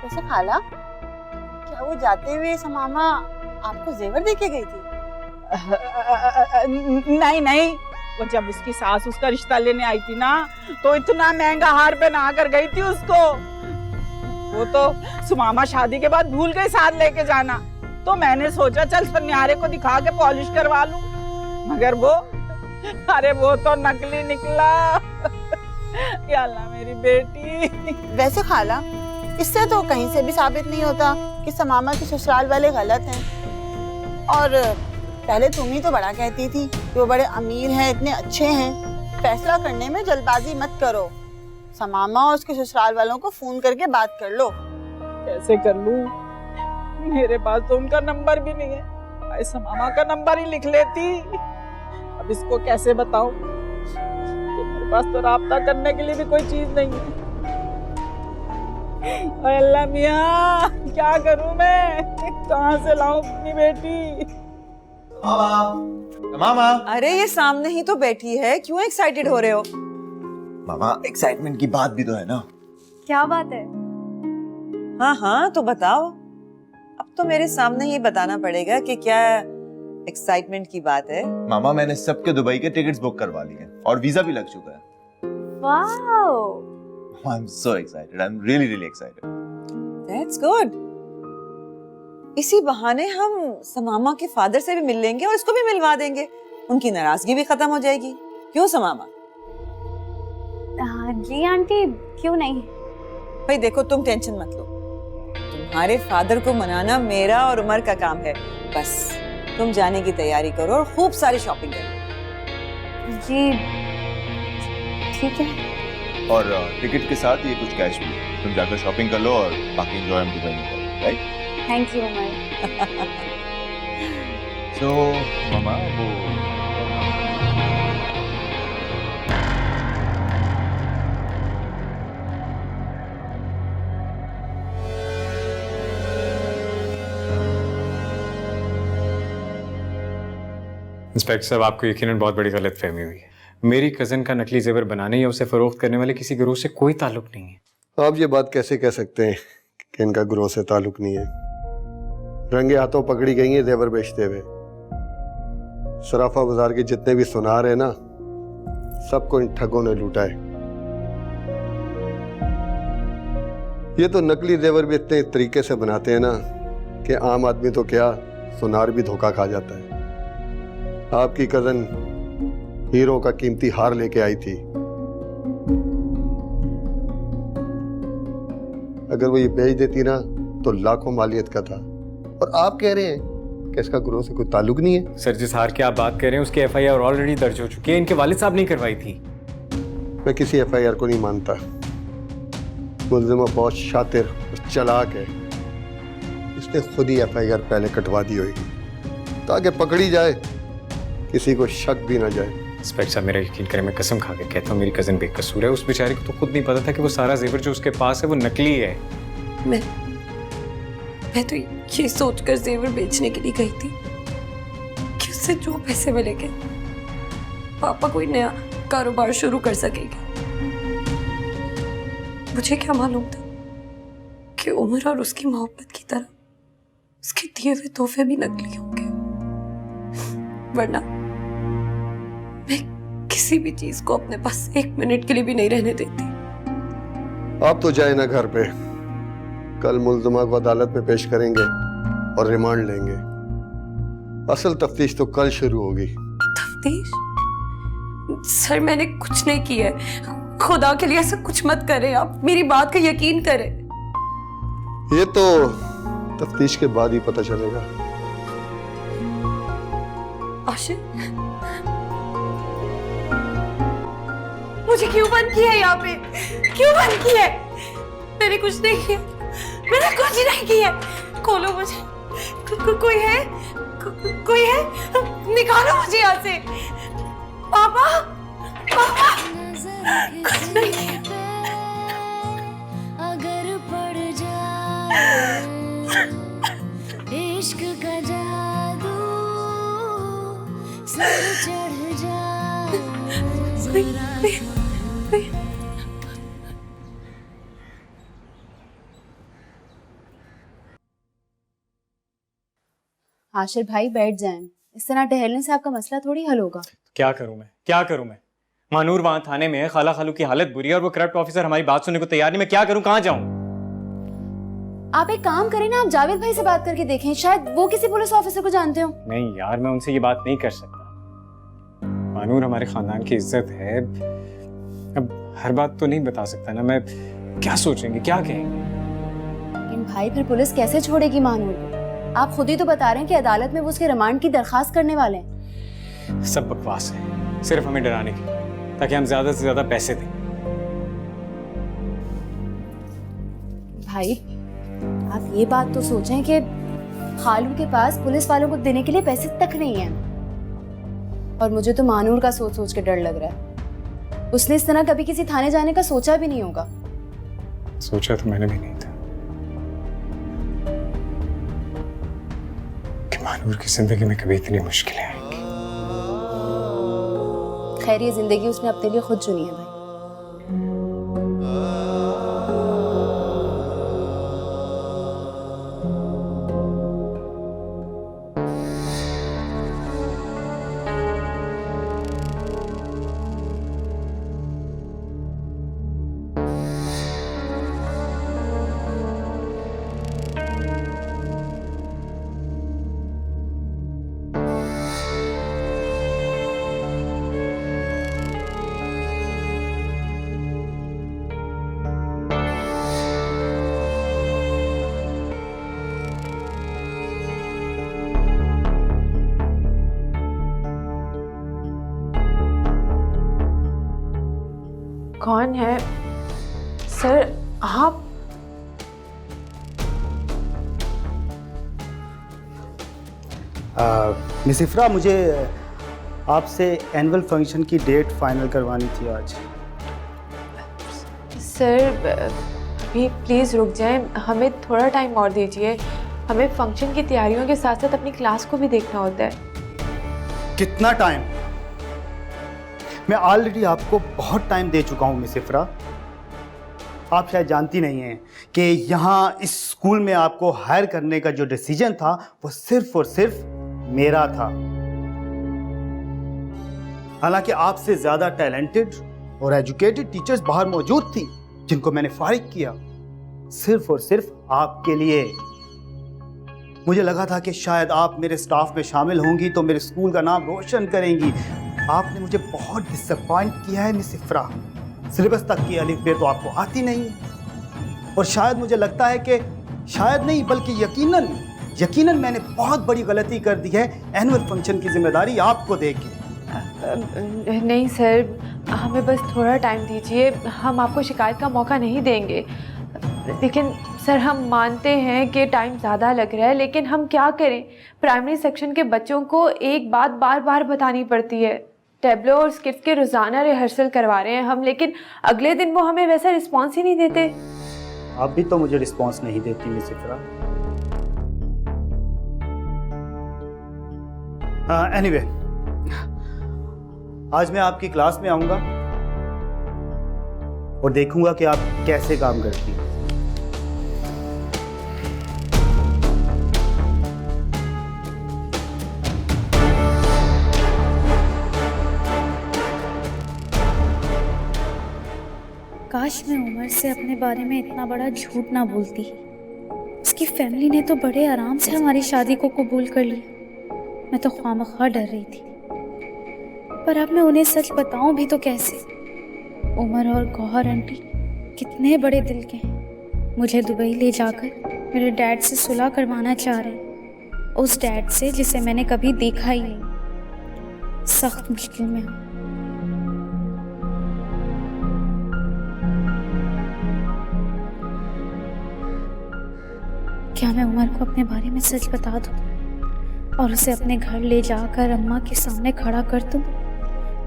वैसे खाला, क्या वो जाते हुए समामा आपको जेवर देके गई थी? नहीं नहीं, वो जब उसकी सास उसका रिश्ता लेने आई थी ना, तो इतना महंगा हार पहना कर गई थी उसको। वो तो सुमामा शादी के बाद भूल गई साथ लेके जाना, तो मैंने सोचा चल सन्यारे को दिखा के पॉलिश करवा लूं, मगर वो, अरे वो तो नकली निकला। या अल्लाह, मेरी बेटी। वैसे खाला, इससे तो कहीं से भी साबित नहीं होता कि समामा के ससुराल वाले गलत हैं। और पहले तुम ही तो बड़ा कहती थी कि वो बड़े अमीर हैं, इतने अच्छे हैं। फैसला करने में जल्दबाजी मत करो। समामा और उसके ससुराल वालों को फोन करके बात कर लो। कैसे कर लूं? मेरे पास तो उनका नंबर भी नहीं है। भाई समामा का नंबर ही लिख लेती। अब इसको कैसे बताऊं कि मेरे पास तो राब्ता करने के लिए भी कोई चीज नहीं है। अल्लाह मियां, क्या करूं मैं? कहां से लाऊं अपनी बेटी? मामा, अरे ये सामने ही तो बैठी है, क्यों एक्साइटेड हो रहे हो? मामा, एक्साइटमेंट की बात भी तो है ना। क्या बात है? हाँ हाँ, तो बताओ। अब तो मेरे सामने ही बताना पड़ेगा कि क्या एक्साइटमेंट की बात है। मामा, मैंने सबके दुबई के टिकट्स बुक करवा लिए हैं और वीजा भी लग चुका है। Wow! I'm so excited. I'm really really excited. That's good. इसी बहाने हम समामा के फादर से भी मिल लेंगे और इसको भी मिलवा देंगे। उनकी नाराजगी भी खत्म हो जाएगी। क्यों समामा? जी आंटी, क्यों नहीं। भाई देखो, तुम टेंशन मत लो। तुम तुम्हारे फादर को मनाना मेरा और उमर का काम है। बस तुम जाने की तैयारी करो और खूब सारी शॉपिंग करो। जी ठीक है। और टिकट के साथ ये कुछ कैश भी है। तुम जाकर शॉपिंग कर लो और बाकी एंजॉय हम दुबई में करो, right? Thank you Umar. So मामा वो इंस्पेक्टर साहब, आपको यकीनन बहुत बड़ी गलतफहमी हुई है। मेरी कजन का नकली जेवर बनाने या उसे फरोख्त करने वाले किसी गिरोह से कोई ताल्लुक नहीं है। आप ये बात कैसे कह सकते हैं कि इनका गिरोह से ताल्लुक नहीं है? रंगे हाथों पकड़ी गई है जेवर बेचते हुए। सराफा बाजार के जितने भी सुनार है ना, सबको इन ठगों ने लूटा है। ये तो नकली जेवर भी इतने तरीके से बनाते हैं ना कि आम आदमी तो क्या, सुनार भी धोखा खा जाता है। आपकी कजन हीरो का कीमती हार लेके आई थी। अगर वो ये बेच देती ना तो लाखों मालियत का था। और आप कह रहे हैं कि इसका गिरोह से कोई ताल्लुक नहीं है? सर, जिस हार की आप बात कर रहे हैं उसकी एफआईआर ऑलरेडी दर्ज हो चुकी है। इनके वालिद साहब ने करवाई थी। मैं किसी एफआईआर को नहीं मानता। मुल्जिमा बहुत शातिर और चालाक है। इसने खुद ही एफआईआर पहले कटवा दी होगी ताकि पकड़ी जाए, किसी को शक भी ना जाए। इंस्पेक्टर साहब, मेरा यकीन करें, मैं कसम खा के कहता हूँ मेरी कजन बेकसूर है। उस बेचारी को तो खुद नहीं पता था कि वो सारा जेवर जो उसके पास है वो नकली है। मैं तो ये सोचकर जेवर बेचने के लिए गई थी कि उससे जो पैसे मिलेंगे पापा कोई नया कारोबार शुरू कर सकेंगे। मुझे क्या मालूम था कि उमर और उसकी मोहब्बत की तरह उसके दिए हुए तोहफे भी नकली होंगे। वरना मैं किसी भी चीज को अपने पास एक मिनट के लिए भी नहीं रहने देती। आप तो जाए ना घर पे। कल मुल्जिमा को अदालत में पेश करेंगे और रिमांड लेंगे। असल तफ्तीश तो कल शुरू होगी। तफ्तीश? सर, मैंने कुछ नहीं किया है। खुदा के लिए ऐसा कुछ मत करें आप। मेरी बात का यकीन करें। ये तो तफ्तीश के बाद ही पता चलेगा। आशिक, मुझे क्यों बंद किया है यहाँ पे? क्यों बंद किया है? मैंने कुछ नहीं किया। मैंने कुछ नहीं किया। खोलो मुझे। कोई है? कोई है? निकालो मुझे यहाँ से। पापा, पापा, कुछ नहीं किया। अगर पड़ जाए इश्क का जादू, सर चढ़ जाए जरा आशिर भाई बैठ जाएं। इस तरह टहलने से आपका मसला थोड़ी हल होगा। क्या करूं मैं? मानूर वहां थाने में है, खाला खालू की हालत बुरी है और वो करप्ट ऑफिसर हमारी बात सुनने को तैयार नहीं। मैं क्या करूं, कहां जाऊं? आप एक काम करें ना, आप जावेद भाई से बात करके देखें, शायद वो किसी पुलिस ऑफिसर को जानते हो। नहीं यार, मैं उनसे ये बात नहीं कर सकता। मानूर हमारे खानदान की इज्जत है। अब हर बात तो नहीं बता सकता ना। मैं क्या सोचेंगे, क्या कहेंगे? लेकिन भाई फिर पुलिस कैसे छोड़ेगी मानूर को? आप खुद ही तो बता रहे हैं कि अदालत में वो उसके रिमांड की दरखास्त करने वाले हैं। सब बकवास है, सिर्फ हमें डराने के लिए, ताकि हम ज्यादा से ज्यादा पैसे दें। भाई आप ये बात तो सोचें कि खालू के पास पुलिस वालों को देने के लिए पैसे तक नहीं है। और मुझे तो मानूर का सोच सोच के डर लग रहा है। उसने इस तरह कभी किसी थाने जाने का सोचा भी नहीं होगा। सोचा तो मैंने भी नहीं था कि मानूर की जिंदगी में कभी इतनी मुश्किलें आएंगी। खैर, ये जिंदगी उसने अपने लिए खुद चुनी है भाई। कौन है सर आप? मिस इफ्रा, मुझे आपसे एनुअल फंक्शन की डेट फाइनल करवानी थी आज। सर अभी प्लीज़ रुक जाएं, हमें थोड़ा टाइम और दीजिए। हमें फंक्शन की तैयारियों के साथ साथ अपनी क्लास को भी देखना होता है। कितना टाइम? मैं ऑलरेडी आपको बहुत टाइम दे चुका हूं मिस इफ्रा। आप शायद जानती नहीं हैं कि यहाँ इस स्कूल में आपको हायर करने का जो डिसीजन था वो सिर्फ और सिर्फ मेरा था। हालांकि आपसे ज्यादा टैलेंटेड और एजुकेटेड टीचर्स बाहर मौजूद थी जिनको मैंने फारिग किया सिर्फ और सिर्फ आपके लिए। मुझे लगा था कि शायद आप मेरे स्टाफ में शामिल होंगी तो मेरे स्कूल का नाम रोशन करेंगी। आपने मुझे बहुत डिसअपॉइंट किया है मिस इफ्रा। सिलेबस तक की अलिफ बे तो आपको आती नहीं है। और शायद मुझे लगता है कि शायद नहीं बल्कि यकीनन मैंने बहुत बड़ी गलती कर दी है एनुअल फंक्शन की जिम्मेदारी आपको देके। नहीं सर, हमें बस थोड़ा टाइम दीजिए, हम आपको शिकायत का मौका नहीं देंगे। लेकिन सर हम मानते हैं कि टाइम ज़्यादा लग रहा है, लेकिन हम क्या करें, प्राइमरी सेक्शन के बच्चों को एक बात बार बार बतानी पड़ती है। टैबलो और स्किट के रोज़ाना रिहर्सल करवा रहे हैं हम, लेकिन अगले दिन वो हमें वैसा रिस्पॉन्स ही नहीं देते। आप भी तो मुझे रिस्पॉन्स नहीं देती मिस इफ्रा। एनीवे, आज मैं आपकी क्लास में आऊंगा और देखूंगा कि आप कैसे काम करती हैं। काश मैं उमर से अपने बारे में इतना बड़ा झूठ ना बोलती। उसकी फैमिली ने तो बड़े आराम से हमारी शादी को कबूल कर लिया। मैं तो ख्वामख्वाह डर रही थी, पर अब मैं उन्हें सच बताऊं भी तो कैसे। उमर और गौहर आंटी कितने बड़े दिल के हैं। मुझे दुबई ले जाकर मेरे डैड से सुलह करवाना चाह रहे हैं, उस डैड से जिसे मैंने कभी देखा ही नहीं। सख्त मुश्किल में हूँ। क्या मैं उमर को अपने बारे में सच बता दूं और उसे अपने घर ले जाकर अम्मा के सामने खड़ा कर दूं?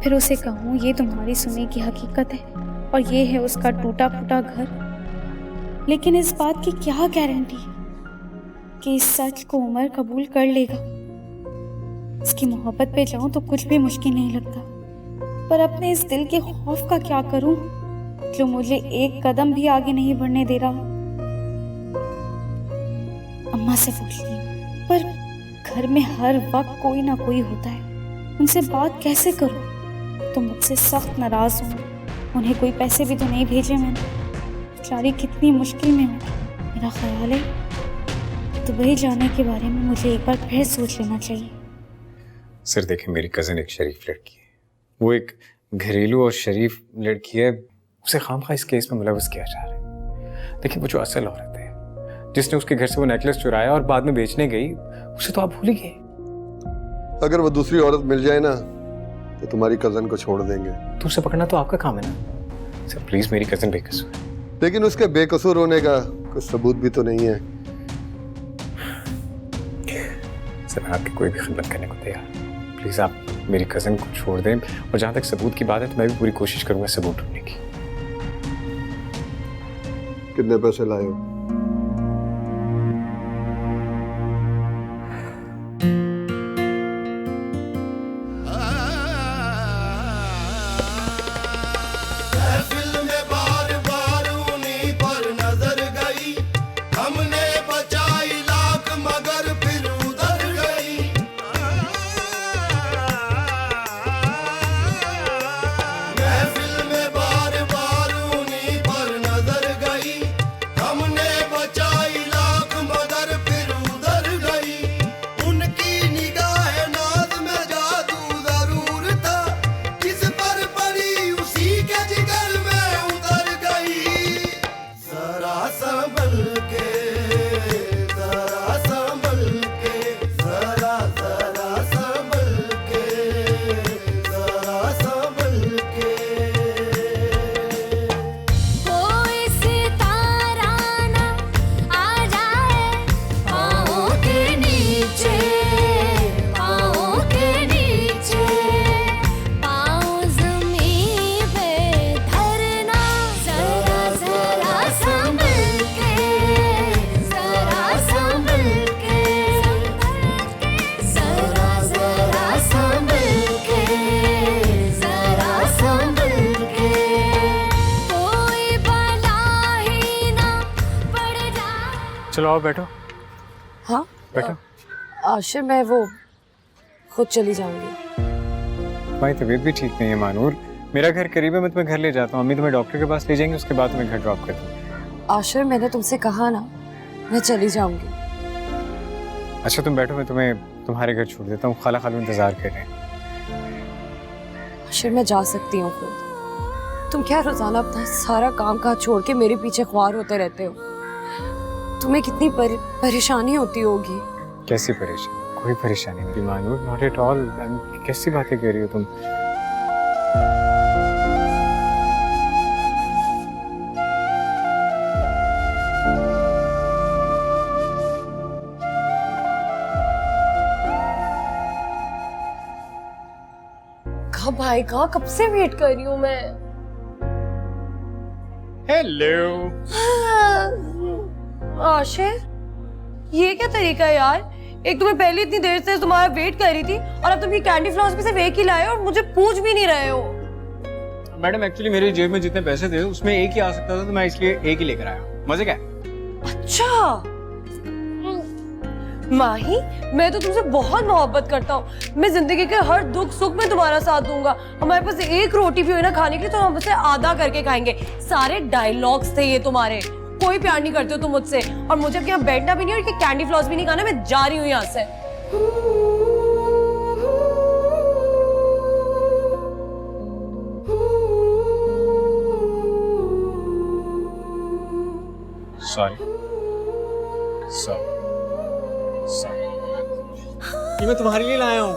फिर उसे कहूँ ये तुम्हारी सुनी की हकीकत है और ये है उसका टूटा फूटा घर। लेकिन इस बात की क्या गारंटी है कि इस सच को उमर कबूल कर लेगा? इसकी मोहब्बत पे जाऊं तो कुछ भी मुश्किल नहीं लगता, पर अपने इस दिल के खौफ का क्या करूं जो मुझे एक कदम भी आगे नहीं बढ़ने दे रहा। अम्मा से पूछती हूँ, पर घर में हर वक्त कोई ना कोई होता है, उनसे बात कैसे करूं? तो मुझसे सख्त नाराज हूँ। उन्हें कोई पैसे भी तो नहीं भेजे मैंने। बेचारी कितनी मुश्किल में हूँ। मेरा ख्याल है दुबई जाने के बारे में मुझे एक बार फिर सोच लेना चाहिए। सर देखिए, मेरी कज़न एक शरीफ लड़की है, वो एक घरेलू और शरीफ लड़की है, उसे खामखा इस केस में मुलव्वस किया जा रहा है। देखिए वो जो असल औरत है जिसने उसके घर से वो नेकलेस चुराया और बाद में बेचने गई, उसे तो आप भूल ही गए। अगर वो दूसरी औरत मिल जाए ना तो तुम्हारी कजन को छोड़ देंगे। तो उसे पकड़ना तो आपका काम है ना। सर प्लीज, मेरी कजन बेकसूर है। लेकिन उसके बेकसूर होने का कुछ सबूत भी तो नहीं है। सर मैं आपकी कोई भी खिदमत करने को तैयार। प्लीज आप मेरी कजन को छोड़ दें, और जहां तक सबूत की बात है तो मैं भी पूरी कोशिश करूंगा सबूत ढूंढने की। कितने पैसे लाए हो? चलो आओ बैठो हाँ बैठो। आशिर मैं वो खुद चली जाऊंगी। तुम्हारी तबीयत भी ठीक नहीं है मानूर, मेरा घर करीब है, मैं तुम्हें घर ले जाता हूँ, अम्मी तुम्हें डॉक्टर के पास ले जाएंगे, उसके बाद तुम्हें घर ड्रॉप कर दूँ। आशिर मैंने तुमसे कहा ना मैं चली जाऊंगी। अच्छा तुम बैठो, मैं तुम्हें तुम्हारे घर छोड़ देता हूँ, खाला खालू इंतजार कर रहे हैं। आशिर मैं जा सकती हूँ खुद। तुम क्या रोजाना अपना सारा काम काज छोड़ के मेरे पीछे ख्वार होते रहते हो? तुम्हें कितनी परेशानी होती होगी। कैसी परेशानी? कोई परेशानी नहीं मानूर, नॉट एट ऑल। कैसी बातें कह रही हो तुम? कब आएगा? कब से वेट कर रही हूँ मैं। हेलो आशिर ये क्या तरीका है यार? एक तुम्हें पहले इतनी देर से तुम्हारा वेट कर रही थी और अब तुम ये कैंडी फ्लॉस में से एक ही लाए और मुझे पूछ भी नहीं रहे हो। मैडम एक्चुअली मेरी जेब में जितने पैसे थे उसमें एक ही आ सकता था, तो मैं इसलिए एक ही लेकर आया। मजे क्या? अच्छा माही, मैं तो तुमसे बहुत मोहब्बत करता हूँ। मैं जिंदगी के हर दुख सुख में तुम्हारा साथ दूंगा। हमारे पास एक रोटी भी हुई ना खाने के लिए तो हम उसे आधा करके खाएंगे। सारे डायलॉग्स थे ये तुम्हारे। कोई प्यार नहीं करते हो तुम मुझसे, और मुझे अब यहाँ बैठना भी नहीं और ये कैंडी फ्लॉस भी नहीं खाना। मैं जा रही हूँ यहाँ से। सॉरी ये मैं तुम्हारे लिए लाया हूँ।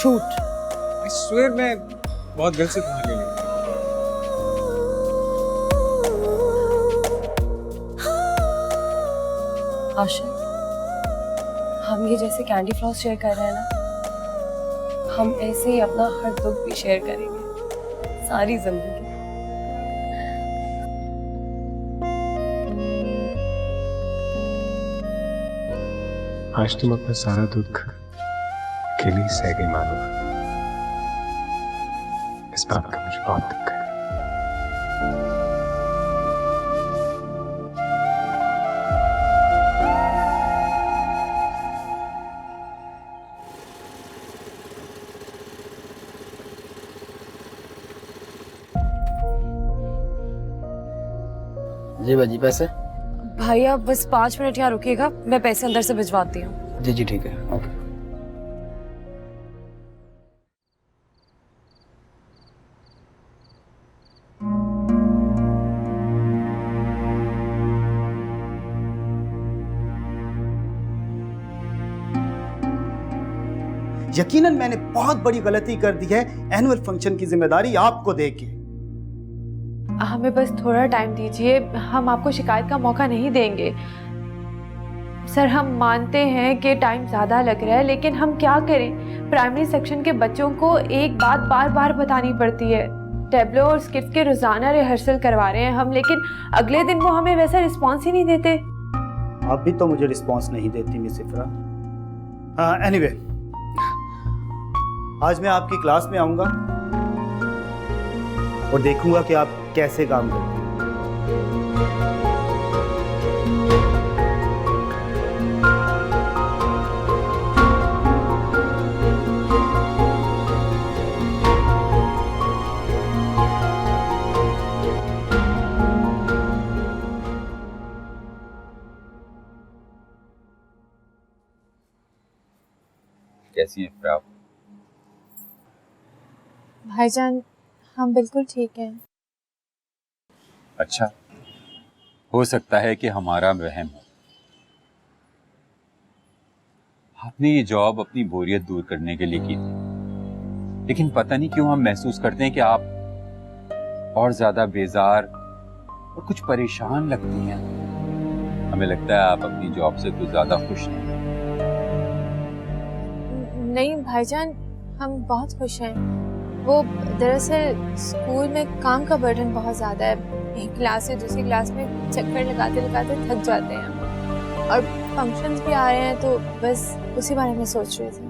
झूठ। I swear मैं बहुत दिल से तुम्हारे लिए लाया। आशिर हम ये जैसे कैंडी फ्लॉस शेयर कर रहे हैं ना, हम ऐसे ही अपना हर दुख भी शेयर करेंगे सारी जिंदगी। आज तुम अपना सारा दुख अकेले ही सह गई मानो। इस बात का मुझे बहुत दुख है। जी बाजी पैसे? भाई आप बस 5 मिनट यहाँ रुकिएगा, मैं पैसे अंदर से भिजवाती हूँ। जी जी ठीक है, ओके। यकीनन मैंने बहुत बड़ी गलती कर दी है एनुअल फंक्शन की जिम्मेदारी आपको देके। हमें बस थोड़ा टाइम दीजिए, हम आपको शिकायत का मौका नहीं देंगे। सर हम मानते हैं कि टाइम ज़्यादा लग रहा है, लेकिन हम क्या करें? प्राइमरी सेक्शन के बच्चों को एक बात बार बार बतानी पड़ती है। टेबलो और स्किट्स के रोज़ाना रिहर्सल करवा रहे हैं हम, लेकिन अगले दिन वो हमें वैसा रिस्पॉन्स ही नहीं देते। आप भी तो मुझे रिस्पॉन्स नहीं देती मिस इफ्रा। एनीवे आज मैं आपकी क्लास में आऊंगा और देखूंगा कि आप कैसे काम करते हैं। कैसी हैं आप? भाईजान हम बिल्कुल ठीक हैं। अच्छा, हो सकता है कि हमारा वहम हो। आपने ये जॉब अपनी बोरियत दूर करने के लिए की थी, लेकिन पता नहीं क्यों हम महसूस करते हैं कि आप और ज्यादा बेजार और कुछ परेशान लगती हैं। हमें लगता है आप अपनी जॉब से कुछ ज्यादा खुश नहीं। नहीं भाईजान, हम बहुत खुश हैं। वो दरअसल स्कूल में काम का बर्डन बहुत ज़्यादा है। एक क्लास से दूसरी क्लास में चक्कर लगाते लगाते थक जाते हैं, और फंक्शंस भी आ रहे हैं, तो बस उसी बारे में सोच रहे थे।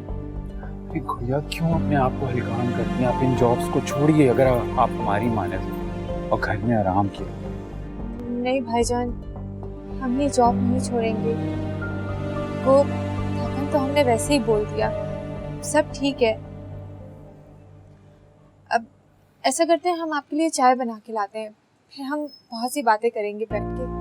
भैया क्यों अपने आप को हलकान करती हैं? आप इन जॉब्स को छोड़िए अगर आप हमारी माने तो, और घर में आराम किए। नहीं भाईजान, हम ये जॉब नहीं छोड़ेंगे। वो थकन तो हमने वैसे ही बोल दिया, सब ठीक है। अब ऐसा करते हैं, हम आपके लिए चाय बना के लाते हैं, फिर हम बहुत सी बातें करेंगे बैठ के।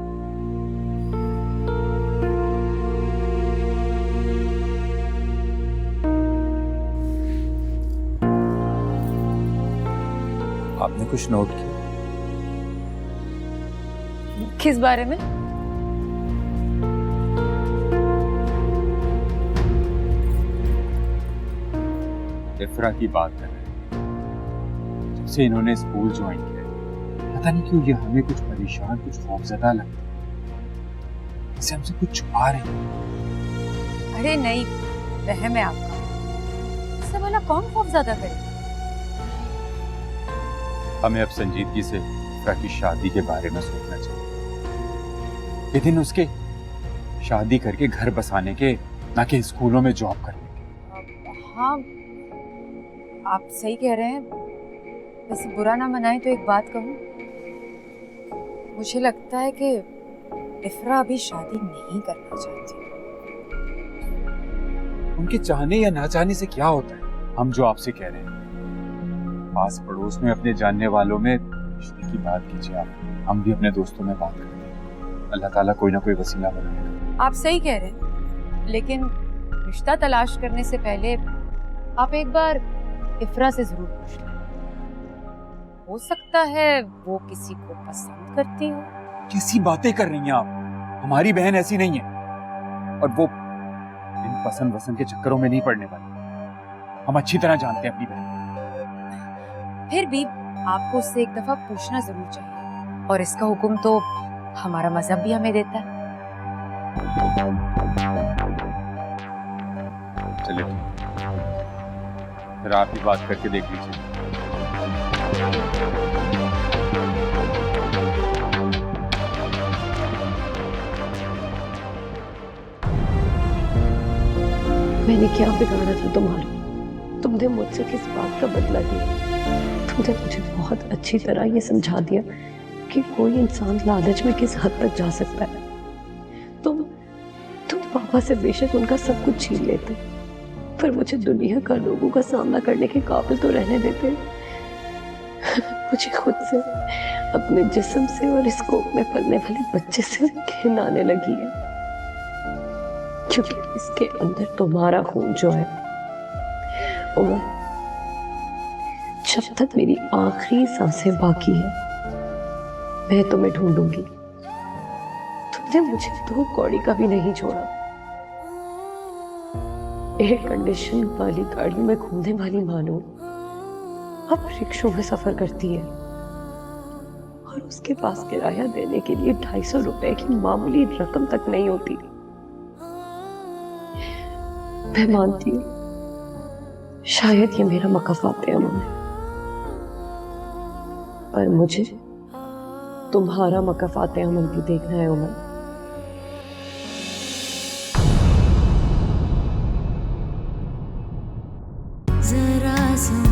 आपने कुछ नोट किया? किस बारे में? इफ्रा की बात कर रहे हैं। जब से इन्होंने स्कूल ज्वाइन किया पता नहीं क्यों ये हमें कुछ परेशान, कुछ खौफजदा लगता है, जैसे हमसे कुछ छुपा रहे हैं। अरे नहीं, वहम है आपका। इससे भला कौन खौफजदा करे? हमें अब संजीदगी से इफ्रा की शादी के बारे में सोचना चाहिए। ये दिन उसके शादी करके घर बसाने के, ना कि स्कूलों में जॉब करने के। हाँ, आप सही कह रहे हैं। वैसे बुरा ना मनाएं तो एक बात कहूं, मुझे लगता है कि इफ्रा अभी शादी नहीं करना चाहती। उनके चाहने या ना चाहने से क्या होता है? हम जो आपसे कह रहे हैं, पास पड़ोस में अपने जानने वालों में रिश्ते की बात कीजिए। हम भी अपने दोस्तों में बात करेंगे, अल्लाह ताला कोई ना कोई वसीला बनाएगा। आप सही कह रहे हैं, लेकिन रिश्ता तलाश करने से पहले आप एक बार इफ्रा से जरूर पूछ लें। हो सकता है वो किसी को पसंद करती हो। कैसी बातें कर रही हैं आप? हमारी बहन ऐसी नहीं है, और वो इन पसंद वसंद के चक्करों में नहीं पड़ने वाली। हम अच्छी तरह जानते हैं अपनी बहन। फिर भी आपको उससे एक दफा पूछना जरूर चाहिए, और इसका हुक्म तो हमारा मजहब भी हमें देता है। चलिए, फिर आप ही बात करके देख लीजिए। मैंने क्या बिगाड़ा था तुम्हारा? तुमने मुझसे किस बात का बदला लिया? तुमने मुझे बहुत अच्छी तरह ये समझा दिया कि कोई इंसान लालच में किस हद तक जा सकता है। तुम पापा से बेशक उनका सब कुछ छीन लेते, पर मुझे दुनिया का लोगों का सामना करने के काबिल तो रहने देते। मुझे खुद से, अपने जिस्म से और इस कोख में पलने वाले बच्चे से घिन आने लगी है, क्योंकि इसके अंदर तुम्हारा खून जो है। उमर, जब तक मेरी आखिरी सांसें बाकी है, मैं तुम्हें ढूंढूंगी। तुमने मुझे 2 कौड़ी का भी नहीं छोड़ा। एयर कंडीशन वाली गाड़ी में घूमने वाली मानो अब रिक्शों में सफर करती है, और उसके पास किराया देने के लिए 250 रुपए की मामूली रकम तक नहीं होती। मैं मानती हूँ शायद ये मेरा मकफात अमल है, पर मुझे तुम्हारा मकफात अमल भी देखना है उमर। जरा सुन